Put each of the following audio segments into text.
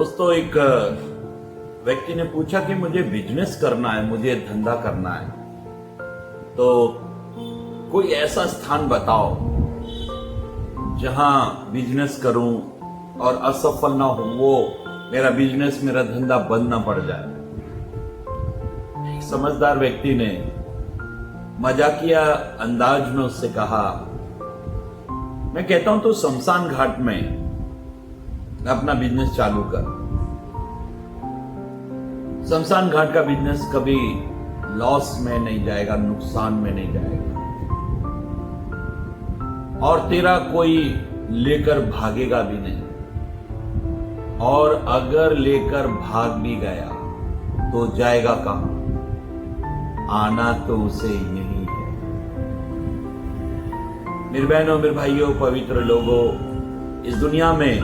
दोस्तों, एक व्यक्ति ने पूछा कि मुझे बिजनेस करना है, मुझे धंधा करना है, तो कोई ऐसा स्थान बताओ जहां बिजनेस करूं और असफल ना हो, वो मेरा बिजनेस, मेरा धंधा बंद ना पड़ जाए। एक समझदार व्यक्ति ने मजाकिया अंदाज में उससे कहा, मैं कहता हूं तो शमशान घाट में अपना बिजनेस चालू कर। शमशान घाट का बिजनेस कभी लॉस में नहीं जाएगा, नुकसान में नहीं जाएगा, और तेरा कोई लेकर भागेगा भी नहीं। और अगर लेकर भाग भी गया तो जाएगा कहां? आना तो उसे यही है। मेरे बहनों, मेरे भाइयों, पवित्र लोगों, इस दुनिया में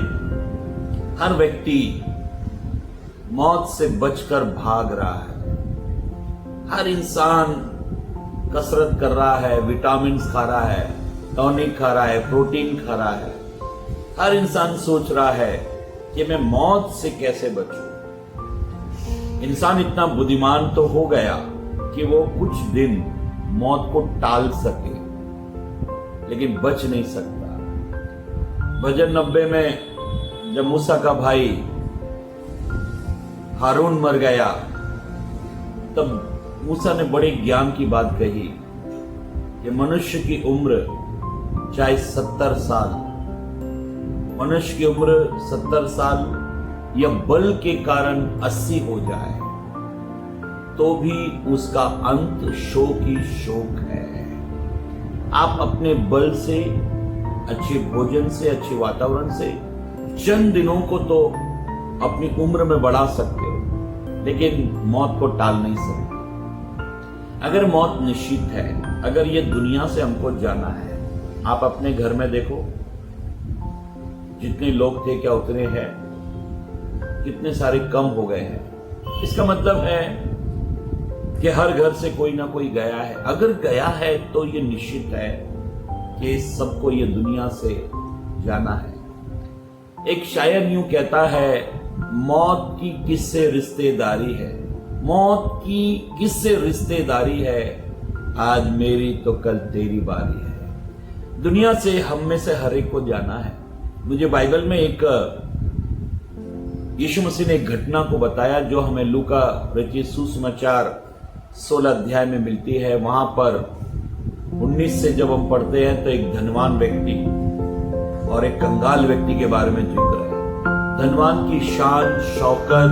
हर व्यक्ति मौत से बचकर भाग रहा है। हर इंसान कसरत कर रहा है, विटामिन खा रहा है, टॉनिक खा रहा है, प्रोटीन खा रहा है। हर इंसान सोच रहा है कि मैं मौत से कैसे बचूं। इंसान इतना बुद्धिमान तो हो गया कि वो कुछ दिन मौत को टाल सके, लेकिन बच नहीं सकता। भजन 90 में जब मूसा का भाई हारून मर गया, तब मूसा ने बड़े ज्ञान की बात कही कि मनुष्य की उम्र चाहे 70 साल, मनुष्य की उम्र 70 साल या बल के कारण 80 हो जाए तो भी उसका अंत शोक ही शोक है। आप अपने बल से, अच्छे भोजन से, अच्छे वातावरण से चंद दिनों को तो अपनी उम्र में बढ़ा सकते हो, लेकिन मौत को टाल नहीं सकते। अगर मौत निश्चित है, अगर ये दुनिया से हमको जाना है, आप अपने घर में देखो, जितने लोग थे क्या उतने हैं? कितने सारे कम हो गए हैं। इसका मतलब है कि हर घर से कोई ना कोई गया है। अगर गया है तो ये निश्चित है कि सबको ये दुनिया से जाना है। एक शायर यूं कहता है, मौत की किससे रिश्तेदारी है, मौत की किससे रिश्तेदारी है, आज मेरी तो कल तेरी बारी है। दुनिया से, हम में से हर एक को जाना है। मुझे बाइबल में एक यीशु मसीह ने एक घटना को बताया जो हमें लूका रचित सुसमाचार 16 अध्याय में मिलती है। वहां पर 19 से जब हम पढ़ते हैं तो एक धनवान व्यक्ति और एक कंगाल व्यक्ति के बारे में जिक्र है। धनवान की शान शौकत,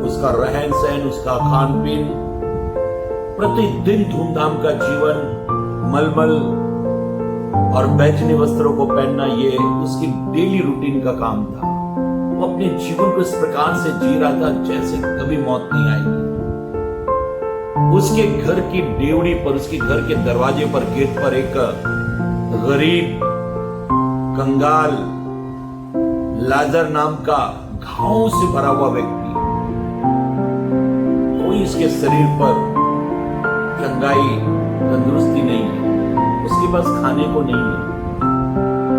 उसका रहन सहन, उसका खान पीन, प्रतिदिन धूमधाम का जीवन, मलमल और बैजनी वस्त्रों को पहनना, ये उसकी डेली रूटीन का काम था। वो अपने जीवन को इस प्रकार से जी रहा था जैसे कभी मौत नहीं आएगी। उसके घर की डेवड़ी पर, उसके घर के दरवाजे पर, गेट पर एक गरीब कंगाल लाजर नाम का घावों से भरा हुआ व्यक्ति, कोई इसके शरीर पर चंगाई, तंदुरुस्ती नहीं है, उसके पास खाने को नहीं है,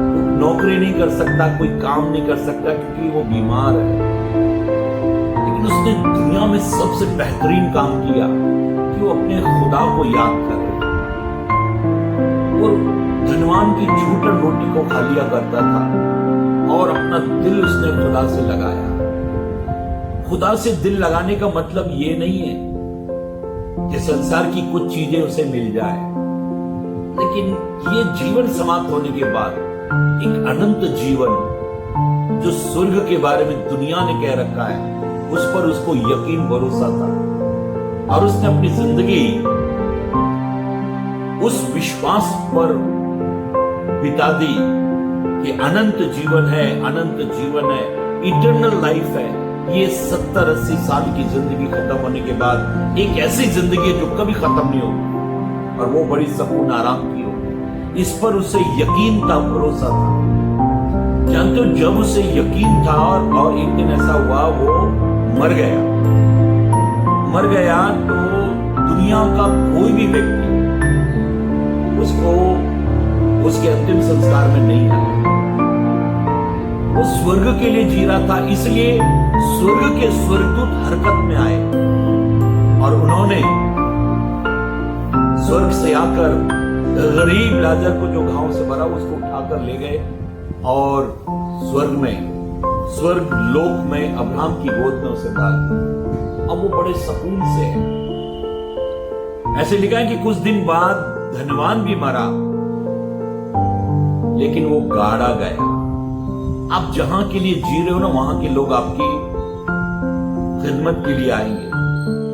वो नौकरी नहीं कर सकता, कोई काम नहीं कर सकता क्योंकि वो बीमार है। लेकिन उसने दुनिया में सबसे बेहतरीन काम किया कि वो अपने खुदा को याद करे। और धनवान की झूठन रोटी को खा लिया करता था और अपना दिल उसने खुदा से लगाया। खुदा से दिल लगाने का मतलब ये नहीं है कि संसार की कुछ चीजें उसे मिल जाए, लेकिन ये जीवन समाप्त होने के बाद एक अनंत जीवन जो स्वर्ग के बारे में दुनिया ने कह रखा है, उस पर उसको यकीन भरोसा था। और उसने अपनी जिंदगी उस विश्वास पर बिता दी कि अनंत जीवन है, अनंत जीवन है, इटर्नल लाइफ है। ये 70-80 साल की जिंदगी खत्म होने के बाद एक ऐसी जिंदगी है जो कभी खत्म नहीं होगी, और वो बड़ी सुकून आराम की होगी। इस पर उसे यकीन था, भरोसा था। जानते हो, जब उसे यकीन था और एक दिन ऐसा हुआ, वो मर गया तो दुनिया का कोई भी व्यक्ति उसको उसके अंतिम संस्कार में नहीं आया। वो स्वर्ग के लिए जी रहा था, इसलिए स्वर्ग के स्वर्गदूत हरकत में आए और उन्होंने स्वर्ग से आकर गरीब लाजर को जो घाव से भरा उसको उठाकर ले गए और स्वर्ग लोक में अब्राहम की गोद में उसे डाल दिया। अब वो बड़े सुकून से है। ऐसे लिखा है कि कुछ दिन बाद धनवान भी मरा, लेकिन वो गाड़ा गया। आप जहां के लिए जी रहे हो ना, वहां के लोग आपकी खिदमत के लिए आएंगे।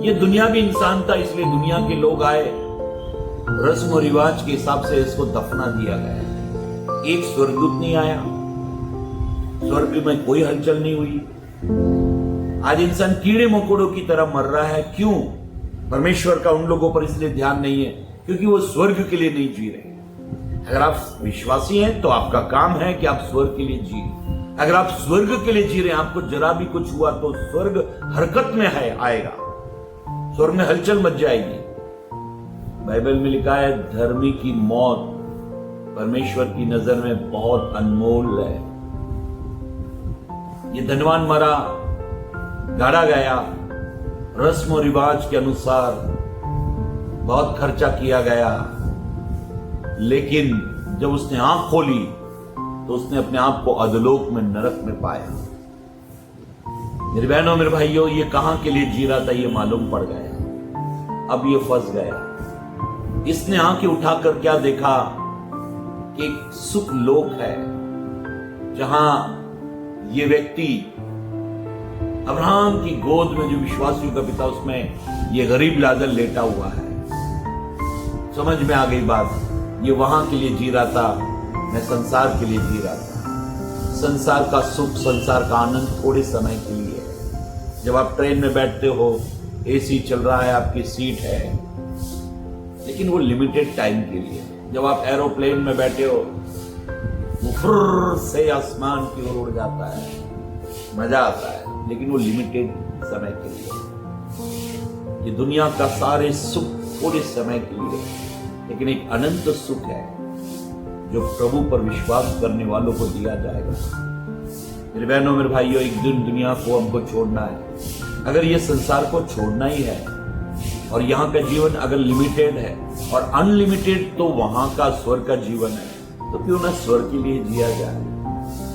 ये दुनिया भी इंसान था, इसलिए दुनिया के लोग आए। रस्म और रिवाज के हिसाब से इसको दफना दिया गया। एक स्वर्गदूत नहीं आया, स्वर्ग में कोई हलचल नहीं हुई। आज इंसान कीड़े मकोड़ों की तरह मर रहा है। क्यों? परमेश्वर का उन लोगों पर इसलिए ध्यान नहीं है क्योंकि वो स्वर्ग के लिए नहीं जी रहे। अगर आप विश्वासी हैं तो आपका काम है कि आप स्वर्ग के लिए जिए। अगर आप स्वर्ग के लिए जी रहे हैं, आपको जरा भी कुछ हुआ तो स्वर्ग हरकत में आएगा, स्वर्ग में हलचल मच जाएगी। बाइबल में लिखा है धर्मी की मौत परमेश्वर की नजर में बहुत अनमोल है। ये धनवान मरा, गाड़ा गया, रस्म और रिवाज के अनुसार बहुत खर्चा किया गया, लेकिन जब उसने आंख खोली तो उसने अपने आप को अधोलोक में, नरक में पाया। मेरे बहनों, मेरे भाइयों, ये कहां के लिए जी रहा था ये मालूम पड़ गया। अब ये फंस गया। इसने आंखें उठाकर क्या देखा कि एक सुख लोक है जहां ये व्यक्ति अब्राहम की गोद में, जो विश्वासियों का पिता, उसमें ये गरीब लाजर लेटा हुआ है। समझ में आ गई बात। ये वहां के लिए जी रहा था, मैं संसार के लिए जी रहा था। संसार का सुख, संसार का आनंद थोड़े समय के लिए है। जब आप ट्रेन में बैठते हो, एसी चल रहा है, आपकी सीट है, लेकिन वो लिमिटेड टाइम के लिए। जब आप एरोप्लेन में बैठे हो, वो फुर्र से आसमान की ओर उड़ जाता है, मजा आता है, लेकिन वो लिमिटेड समय के लिए। ये दुनिया का सारे सुख थोड़े समय के लिए, लेकिन एक अनंत सुख है जो प्रभु पर विश्वास करने वालों को दिया जाएगा। मेरे बहनों, मेरे भाइयों, एक दिन दुनिया को हमको छोड़ना है। अगर ये संसार को छोड़ना ही है और यहाँ का जीवन अगर लिमिटेड है और अनलिमिटेड तो वहां का स्वर्ग का जीवन है, तो क्यों ना स्वर्ग के लिए जिया जाए।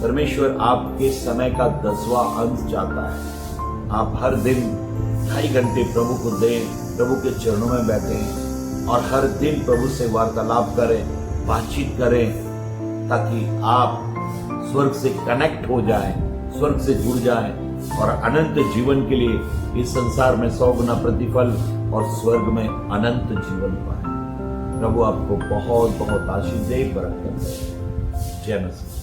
परमेश्वर आपके समय का 10वां अंश चाहता है। आप हर दिन 2.5 घंटे प्रभु को दें, प्रभु के चरणों में बैठें और हर दिन प्रभु से वार्तालाप करें, बातचीत करें, ताकि आप स्वर्ग से कनेक्ट हो जाएं, स्वर्ग से जुड़ जाएं और अनंत जीवन के लिए इस संसार में 100 गुना प्रतिफल और स्वर्ग में अनंत जीवन पाएं। प्रभु आपको बहुत बहुत आशीष दे, बरकत दे। जय मसीह।